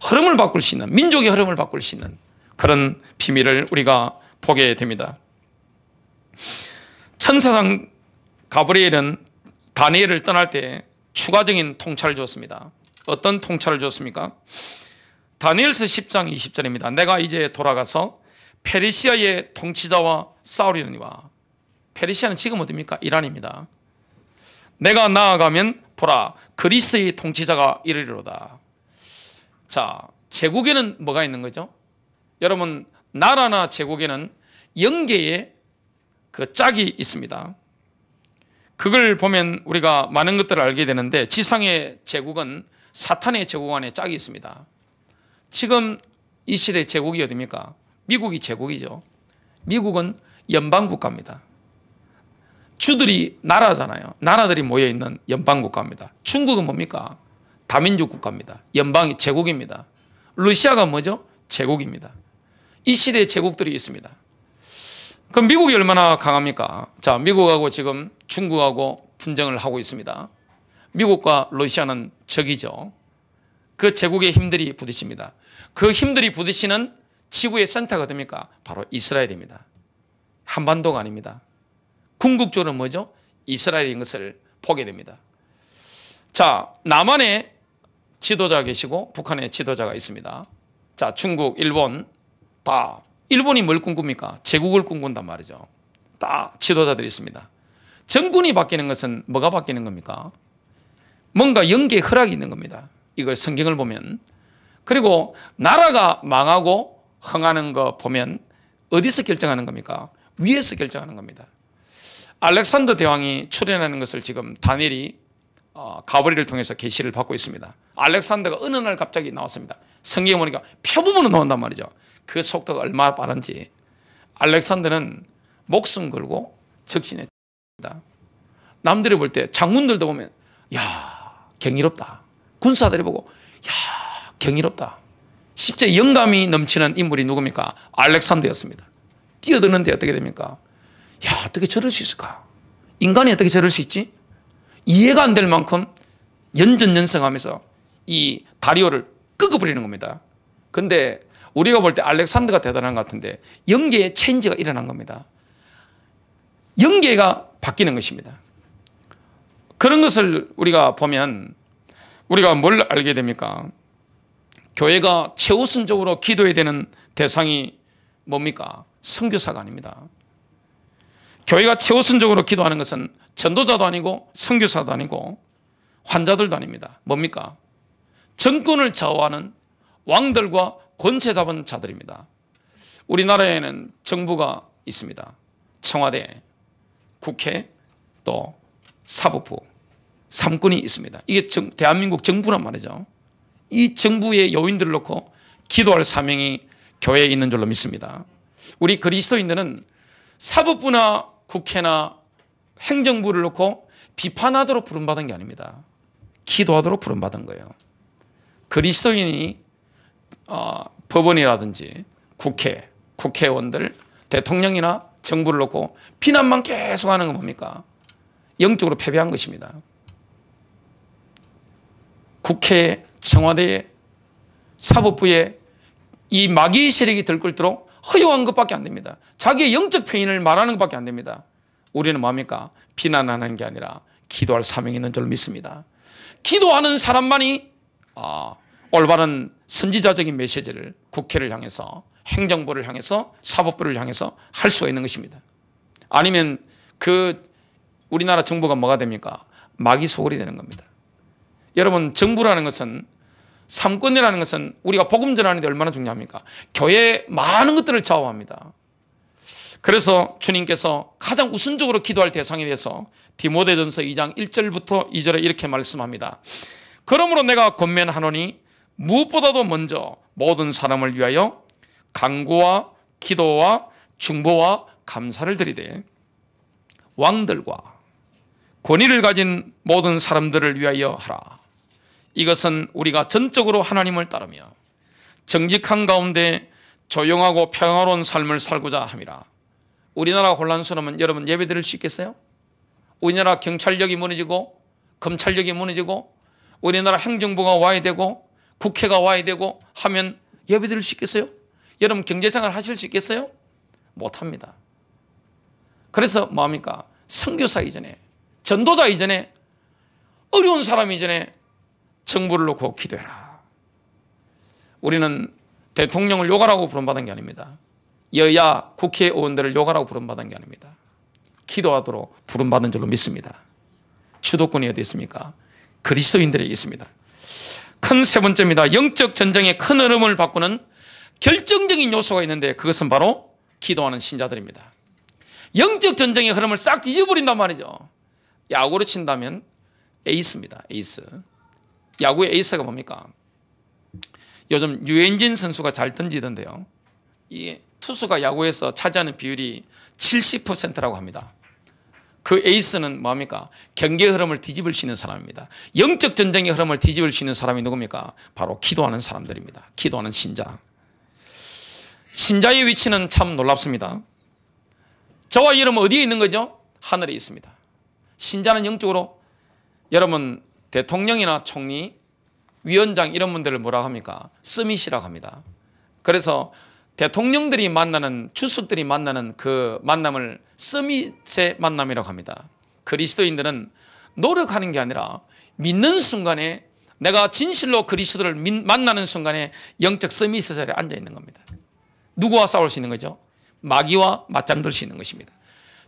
흐름을 바꿀 수 있는, 민족의 흐름을 바꿀 수 있는 그런 비밀을 우리가 보게 됩니다. 천사장 가브리엘은 다니엘을 떠날 때 추가적인 통찰을 줬습니다. 어떤 통찰을 줬습니까? 다니엘서 10장 20절입니다. 내가 이제 돌아가서 페르시아의 통치자와 싸우려니와. 페르시아는 지금 어디입니까? 이란입니다. 내가 나아가면 보라, 그리스의 통치자가 이르리로다. 자, 제국에는 뭐가 있는 거죠? 여러분, 나라나 제국에는 영계에 그 짝이 있습니다. 그걸 보면 우리가 많은 것들을 알게 되는데, 지상의 제국은 사탄의 제국 안에 짝이 있습니다. 지금 이 시대의 제국이 어디입니까? 미국이 제국이죠. 미국은 연방국가입니다. 주들이 나라잖아요. 나라들이 모여있는 연방국가입니다. 중국은 뭡니까? 다민족 국가입니다. 연방이 제국입니다. 러시아가 뭐죠? 제국입니다. 이 시대에 제국들이 있습니다. 그럼 미국이 얼마나 강합니까? 자, 미국하고 지금 중국하고 분쟁을 하고 있습니다. 미국과 러시아는 적이죠. 그 제국의 힘들이 부딪힙니다. 그 힘들이 부딪히는 지구의 센터가 됩니까? 바로 이스라엘입니다. 한반도가 아닙니다. 궁극적으로 뭐죠? 이스라엘인 것을 보게 됩니다. 자, 남한에 지도자가 계시고 북한에 지도자가 있습니다. 자, 중국, 일본 다, 일본이 뭘 꿈꿉니까? 제국을 꿈꾼단 말이죠. 다 지도자들이 있습니다. 정권이 바뀌는 것은 뭐가 바뀌는 겁니까? 뭔가 영계의 허락이 있는 겁니다. 이걸 성경을 보면. 그리고 나라가 망하고 흥하는 거 보면 어디서 결정하는 겁니까? 위에서 결정하는 겁니다. 알렉산더 대왕이 출현하는 것을 지금 다니엘이 가브리엘을 통해서 계시를 받고 있습니다. 알렉산더가 어느 날 갑자기 나왔습니다. 성경에 보니까 표부문으로 나온단 말이죠. 그 속도가 얼마나 빠른지 알렉산더는 목숨 걸고 적신했다. 남들이 볼 때 장군들도 보면 야 경이롭다. 군사들이 보고 야 경이롭다. 실제 영감이 넘치는 인물이 누굽니까? 알렉산더였습니다. 뛰어드는데 어떻게 됩니까? 야 어떻게 저럴 수 있을까? 인간이 어떻게 저럴 수 있지? 이해가 안 될 만큼 연전연승하면서 이 다리오를 끄어버리는 겁니다. 근데 우리가 볼 때 알렉산더가 대단한 것 같은데 영계의 체인지가 일어난 겁니다. 영계가 바뀌는 것입니다. 그런 것을 우리가 보면 우리가 뭘 알게 됩니까? 교회가 최우선적으로 기도해야 되는 대상이 뭡니까? 선교사가 아닙니다. 교회가 최우선적으로 기도하는 것은 전도자도 아니고 선교사도 아니고 환자들도 아닙니다. 뭡니까? 정권을 좌우하는 왕들과 권세 잡은 자들입니다. 우리나라에는 정부가 있습니다. 청와대, 국회, 또 사법부, 삼권이 있습니다. 이게 대한민국 정부란 말이죠. 이 정부의 요인들을 놓고 기도할 사명이 교회에 있는 줄로 믿습니다. 우리 그리스도인들은 사법부나 국회나 행정부를 놓고 비판하도록 부름받은 게 아닙니다. 기도하도록 부름받은 거예요. 그리스도인이 법원이라든지 국회, 국회의원들, 대통령이나 정부를 놓고 비난만 계속하는 건 뭡니까? 영적으로 패배한 것입니다. 국회에, 청와대에, 사법부에 이 마귀의 세력이 들끓도록 허용한 것밖에 안 됩니다. 자기의 영적 편인을 말하는 것밖에 안 됩니다. 우리는 뭡니까? 비난하는 게 아니라 기도할 사명이 있는 줄 믿습니다. 기도하는 사람만이 올바른 선지자적인 메시지를 국회를 향해서, 행정부를 향해서, 사법부를 향해서 할 수가 있는 것입니다. 아니면 우리나라 정부가 뭐가 됩니까? 마귀 소굴이 되는 겁니다. 여러분, 정부라는 것은, 삼권이라는 것은 우리가 복음 전하는 데 얼마나 중요합니까? 교회의 많은 것들을 좌우합니다. 그래서 주님께서 가장 우선적으로 기도할 대상에 대해서 디모데전서 2장 1절부터 2절에 이렇게 말씀합니다. 그러므로 내가 권면하노니 무엇보다도 먼저 모든 사람을 위하여 간구와 기도와 중보와 감사를 드리되 왕들과 권위를 가진 모든 사람들을 위하여 하라. 이것은 우리가 전적으로 하나님을 따르며 정직한 가운데 조용하고 평화로운 삶을 살고자 함이라. 우리나라 혼란스러우면 여러분 예배 드릴 수 있겠어요? 우리나라 경찰력이 무너지고 검찰력이 무너지고 우리나라 행정부가 와야 되고 국회가 와야 되고 하면 예배 드릴 수 있겠어요? 여러분 경제생활 하실 수 있겠어요? 못합니다. 그래서 뭐합니까? 선교사 이전에, 전도자 이전에, 어려운 사람 이전에 정부를 놓고 기도해라. 우리는 대통령을 욕하라고 부름받은 게 아닙니다. 여야 국회의원들을 욕하라고 부름받은 게 아닙니다. 기도하도록 부름받은 줄로 믿습니다. 주도권이 어디 있습니까? 그리스도인들에게 있습니다. 큰 세 번째입니다. 영적 전쟁의 큰 흐름을 바꾸는 결정적인 요소가 있는데 그것은 바로 기도하는 신자들입니다. 영적 전쟁의 흐름을 싹 뒤져버린단 말이죠. 야구로 친다면 에이스입니다. 에이스. 야구의 에이스가 뭡니까? 요즘 류현진 선수가 잘 던지던데요. 이 투수가 야구에서 차지하는 비율이 70%라고 합니다. 그 에이스는 뭡니까? 경기의 흐름을 뒤집을 수 있는 사람입니다. 영적 전쟁의 흐름을 뒤집을 수 있는 사람이 누굽니까? 바로 기도하는 사람들입니다. 기도하는 신자. 신자의 위치는 참 놀랍습니다. 저와 여러분 어디에 있는 거죠? 하늘에 있습니다. 신자는 영적으로 여러분 대통령이나 총리, 위원장 이런 분들을 뭐라고 합니까? 서밋이라고 합니다. 그래서 대통령들이 만나는, 주석들이 만나는 그 만남을 서밋의 만남이라고 합니다. 그리스도인들은 노력하는 게 아니라 믿는 순간에, 내가 진실로 그리스도를 만나는 순간에 영적 서밋의 자리에 앉아 있는 겁니다. 누구와 싸울 수 있는 거죠? 마귀와 맞짱들 수 있는 것입니다.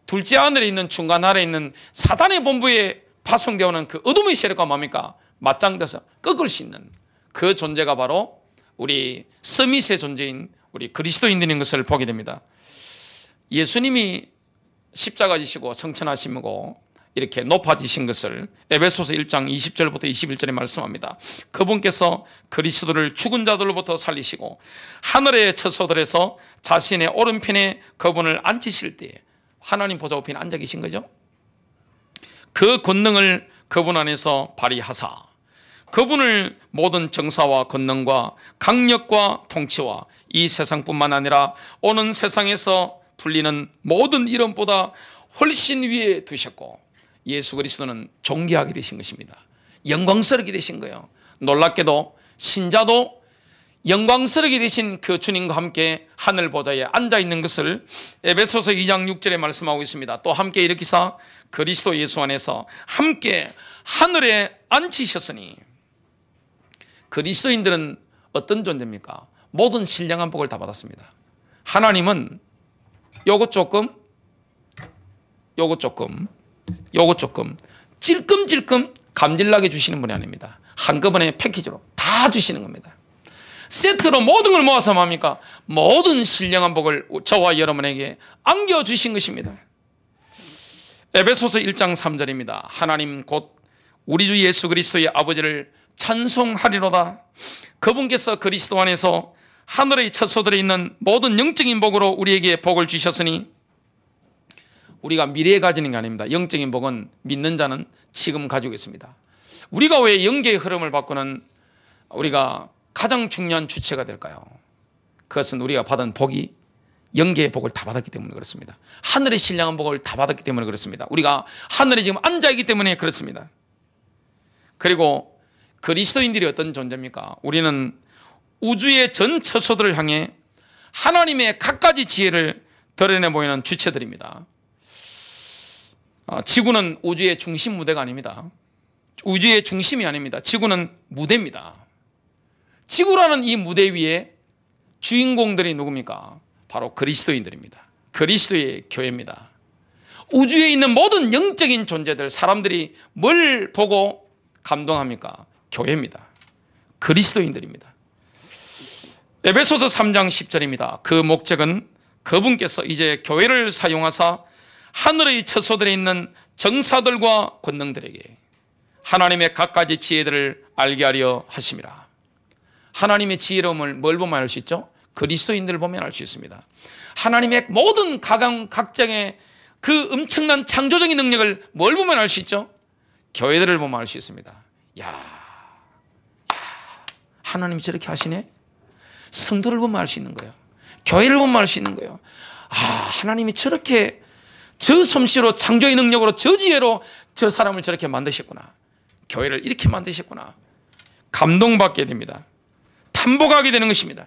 둘째 하늘에 있는, 중간 아래에 있는 사단의 본부에 파송되어 오는 그 어둠의 세력과 뭡니까? 맞짱돼서 꺾을 수 있는 그 존재가 바로 우리 서밋의 존재인 우리 그리스도인들인 것을 보게 됩니다. 예수님이 십자가 지시고 성천하시고 이렇게 높아지신 것을 에베소서 1장 20절부터 21절에 말씀합니다. 그분께서 그리스도를 죽은 자들로부터 살리시고 하늘의 처소들에서 자신의 오른편에 그분을 앉히실 때에 하나님 보좌 우편에 앉아 계신 거죠. 그 권능을 그분 안에서 발휘하사 그분을 모든 정사와 권능과 강력과 통치와 이 세상뿐만 아니라 오는 세상에서 불리는 모든 이름보다 훨씬 위에 두셨고 예수 그리스도는 존귀하게 되신 것입니다. 영광스럽게 되신 거예요. 놀랍게도 신자도 영광스럽게 되신 그 주님과 함께 하늘 보좌에 앉아 있는 것을 에베소서 2장 6절에 말씀하고 있습니다. 또 함께 일으키사 그리스도 예수 안에서 함께 하늘에 앉히셨으니. 그리스도인들은 어떤 존재입니까? 모든 신령한 복을 다 받았습니다. 하나님은 요것 조금 찔끔찔끔 감질나게 주시는 분이 아닙니다. 한꺼번에 패키지로 다 주시는 겁니다. 세트로 모든 걸 모아서 뭡니까? 모든 신령한 복을 저와 여러분에게 안겨주신 것입니다. 에베소서 1장 3절입니다. 하나님 곧 우리 주 예수 그리스도의 아버지를 찬송하리로다. 그분께서 그리스도 안에서 하늘의 처소들에 있는 모든 영적인 복으로 우리에게 복을 주셨으니. 우리가 미래에 가지는 게 아닙니다. 영적인 복은 믿는 자는 지금 가지고 있습니다. 우리가 왜 영계의 흐름을 바꾸는 우리가 가장 중요한 주체가 될까요? 그것은 우리가 받은 복이 영계의 복을 다 받았기 때문에 그렇습니다. 하늘의 신령한 복을 다 받았기 때문에 그렇습니다. 우리가 하늘에 지금 앉아있기 때문에 그렇습니다. 그리고 그리스도인들이 어떤 존재입니까? 우리는 우주의 전 처소들을 향해 하나님의 갖가지 지혜를 드러내 보이는 주체들입니다. 지구는 우주의 중심 무대가 아닙니다. 우주의 중심이 아닙니다. 지구는 무대입니다. 지구라는 이 무대 위에 주인공들이 누굽니까? 바로 그리스도인들입니다. 그리스도의 교회입니다. 우주에 있는 모든 영적인 존재들, 사람들이 뭘 보고 감동합니까? 교회입니다. 그리스도인들입니다. 에베소서 3장 10절입니다. 그 목적은 그분께서 이제 교회를 사용하사 하늘의 처소들에 있는 정사들과 권능들에게 하나님의 갖가지 지혜들을 알게 하려 하심이라. 하나님의 지혜로움을 뭘 보면 알 수 있죠? 그리스도인들을 보면 알 수 있습니다. 하나님의 모든 각장의 그 엄청난 창조적인 능력을 뭘 보면 알 수 있죠? 교회들을 보면 알 수 있습니다. 하나님이 저렇게 하시네? 성도를 보면 알 수 있는 거예요. 교회를 보면 알 수 있는 거예요. 하나님이 저렇게 저 솜씨로 창조의 능력으로 저 지혜로 저 사람을 저렇게 만드셨구나. 교회를 이렇게 만드셨구나. 감동받게 됩니다. 탐복하게 되는 것입니다.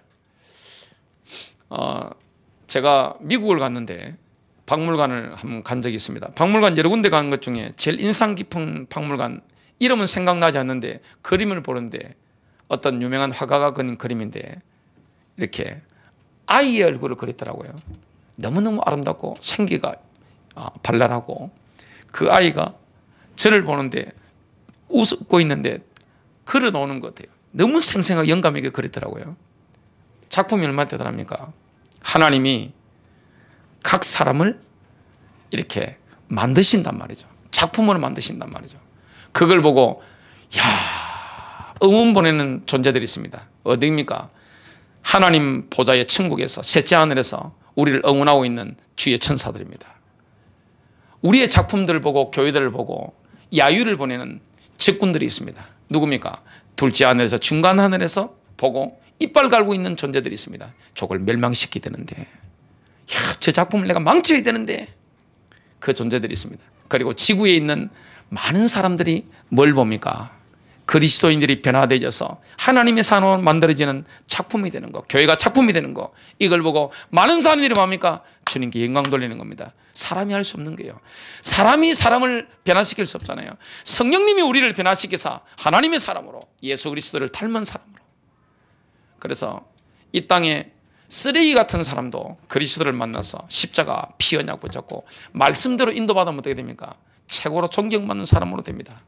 제가 미국을 갔는데 박물관을 한번 간 적이 있습니다. 박물관 여러 군데 간 것 중에 제일 인상 깊은 박물관, 이름은 생각나지 않는데 그림을 보는데 어떤 유명한 화가가 그린 그림인데 이렇게 아이의 얼굴을 그렸더라고요. 너무너무 아름답고 생기가 발랄하고 그 아이가 저를 보는데 웃고 있는데 걸어 놓는 것 같아요. 너무 생생하게 영감 있게 그렸더라고요. 작품이 얼마나 대단합니까? 하나님이 각 사람을 이렇게 만드신단 말이죠. 작품으로 만드신단 말이죠. 그걸 보고 응원 보내는 존재들이 있습니다. 어디입니까? 하나님 보좌의 천국에서 셋째 하늘에서 우리를 응원하고 있는 주의 천사들입니다. 우리의 작품들을 보고 교회들을 보고 야유를 보내는 적군들이 있습니다. 누굽니까? 둘째 하늘에서 중간 하늘에서 보고 이빨 갈고 있는 존재들이 있습니다. 저걸 멸망시키게 되는데, 저 작품을 내가 망쳐야 되는데, 그 존재들이 있습니다. 그리고 지구에 있는 많은 사람들이 뭘 봅니까? 그리스도인들이 변화되어서 하나님의 산으로 만들어지는 작품이 되는 거, 교회가 작품이 되는 거, 이걸 보고 많은 사람들이 뭡니까? 주님께 영광 돌리는 겁니다. 사람이 할 수 없는 거예요. 사람이 사람을 변화시킬 수 없잖아요. 성령님이 우리를 변화시켜서 하나님의 사람으로, 예수 그리스도를 닮은 사람으로. 그래서 이 땅에 쓰레기 같은 사람도 그리스도를 만나서 십자가 피 언약 붙잡고 말씀대로 인도받으면 어떻게 됩니까? 최고로 존경받는 사람으로 됩니다.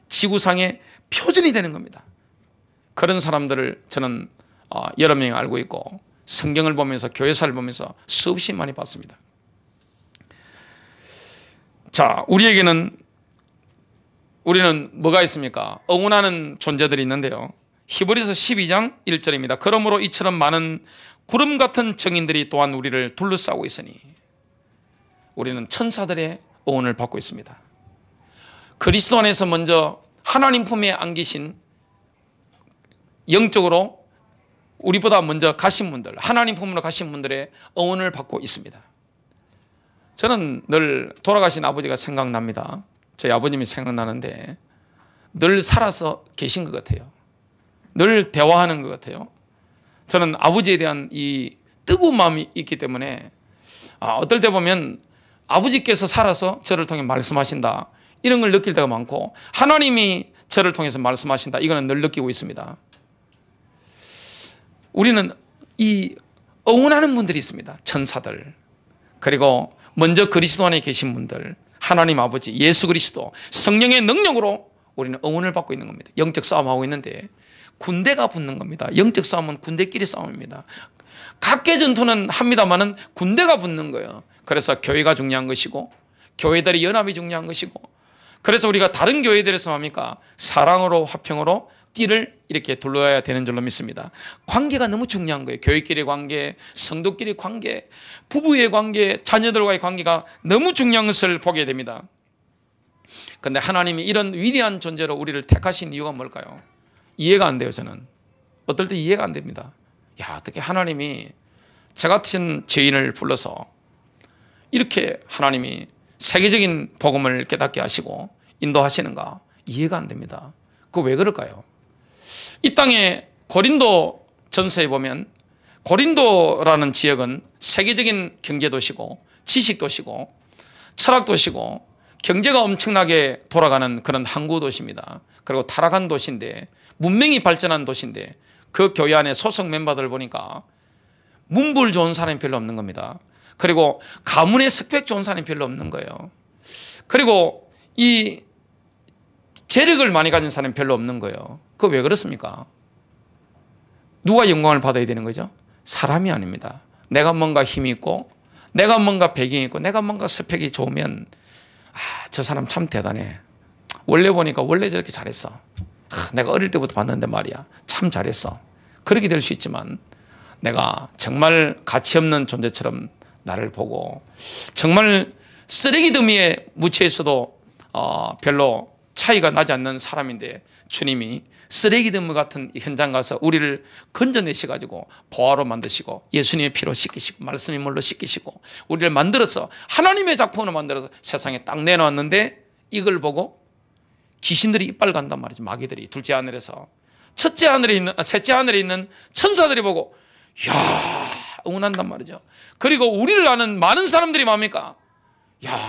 지구상의 표준이 되는 겁니다. 그런 사람들을 저는 여러 명이 알고 있고 성경을 보면서 교회사를 보면서 수없이 많이 봤습니다. 자, 우리는 뭐가 있습니까? 응원하는 존재들이 있는데요. 히브리서 12장 1절입니다. 그러므로 이처럼 많은 구름 같은 증인들이 또한 우리를 둘러싸고 있으니 우리는 천사들의 응원을 받고 있습니다. 그리스도 안에서 먼저 하나님 품에 안기신, 영적으로 우리보다 먼저 가신 분들, 하나님 품으로 가신 분들의 응원을 받고 있습니다. 저는 늘 돌아가신 아버지가 생각납니다. 저희 아버님이 생각나는데 늘 살아서 계신 것 같아요. 늘 대화하는 것 같아요. 저는 아버지에 대한 이 뜨거운 마음이 있기 때문에 어떨 때 보면 아버지께서 살아서 저를 통해 말씀하신다, 이런 걸 느낄 때가 많고, 하나님이 저를 통해서 말씀하신다, 이거는 늘 느끼고 있습니다. 우리는 이 응원하는 분들이 있습니다. 천사들, 그리고 먼저 그리스도 안에 계신 분들, 하나님 아버지, 예수 그리스도, 성령의 능력으로 우리는 응원을 받고 있는 겁니다. 영적 싸움하고 있는데 군대가 붙는 겁니다. 영적 싸움은 군대끼리 싸움입니다. 각계 전투는 합니다만은 군대가 붙는 거예요. 그래서 교회가 중요한 것이고, 교회들의 연합이 중요한 것이고, 그래서 우리가 다른 교회들에서 합니까? 사랑으로, 화평으로 띠를 이렇게 둘러야 되는 줄로 믿습니다. 관계가 너무 중요한 거예요. 교회끼리 관계, 성도끼리 관계, 부부의 관계, 자녀들과의 관계가 너무 중요한 것을 보게 됩니다. 그런데 하나님이 이런 위대한 존재로 우리를 택하신 이유가 뭘까요? 이해가 안 돼요. 저는 어떨 때 이해가 안 됩니다. 어떻게 하나님이 저 같은 죄인을 불러서 이렇게 하나님이 세계적인 복음을 깨닫게 하시고 인도하시는가? 이해가 안 됩니다. 그거 왜 그럴까요? 이 땅에 고린도 전서에 보면, 고린도라는 지역은 세계적인 경제도시고 지식도시고 철학도시고 경제가 엄청나게 돌아가는 그런 항구도시입니다. 그리고 타락한 도시인데, 문명이 발전한 도시인데, 그 교회 안에 소속 멤버들 보니까 문불 좋은 사람이 별로 없는 겁니다. 그리고 가문의 스펙 좋은 사람이 별로 없는 거예요. 그리고 이 재력을 많이 가진 사람이 별로 없는 거예요. 그거 왜 그렇습니까? 누가 영광을 받아야 되는 거죠? 사람이 아닙니다. 내가 뭔가 힘이 있고, 내가 뭔가 배경이 있고, 내가 뭔가 스펙이 좋으면 저 사람 참 대단해. 원래 보니까 원래 저렇게 잘했어. 내가 어릴 때부터 봤는데 말이야, 참 잘했어. 그렇게 될 수 있지만, 내가 정말 가치 없는 존재처럼 나를 보고, 정말 쓰레기 더미에 묻혀 있어도 별로 차이가 나지 않는 사람인데, 주님이 쓰레기 더미 같은 현장 가서 우리를 건져내셔가지고 보화로 만드시고, 예수님의 피로 씻기시고, 말씀의 물로 씻기시고, 우리를 만들어서 하나님의 작품으로 만들어서 세상에 딱 내놓았는데, 이걸 보고 귀신들이 이빨 간단 말이죠. 마귀들이 둘째 하늘에서, 셋째 하늘에 있는 천사들이 보고 응원한단 말이죠. 그리고 우리를 아는 많은 사람들이 뭡니까?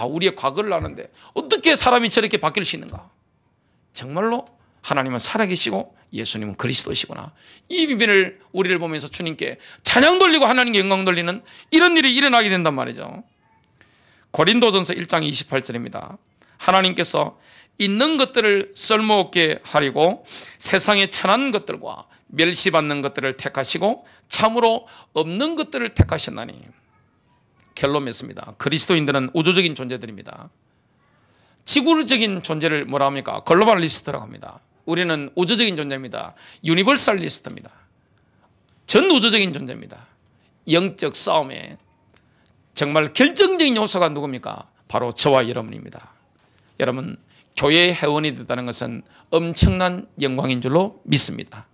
우리의 과거를 아는데 어떻게 사람이 저렇게 바뀔 수 있는가? 정말로 하나님은 살아계시고 예수님은 그리스도시구나. 이 비밀을 우리를 보면서 주님께 찬양 돌리고 하나님께 영광 돌리는 이런 일이 일어나게 된단 말이죠. 고린도전서 1장 28절입니다. 하나님께서 있는 것들을 쓸모없게 하리고 세상에 천한 것들과 멸시받는 것들을 택하시고 참으로 없는 것들을 택하셨나니. 결론 맺습니다. 그리스도인들은 우주적인 존재들입니다. 지구적인 존재를 뭐라 합니까? 글로벌리스트라고 합니다. 우리는 우주적인 존재입니다. 유니버설리스트입니다. 전 우주적인 존재입니다. 영적 싸움에 정말 결정적인 요소가 누굽니까? 바로 저와 여러분입니다. 여러분, 교회의 회원이 됐다는 것은 엄청난 영광인 줄로 믿습니다.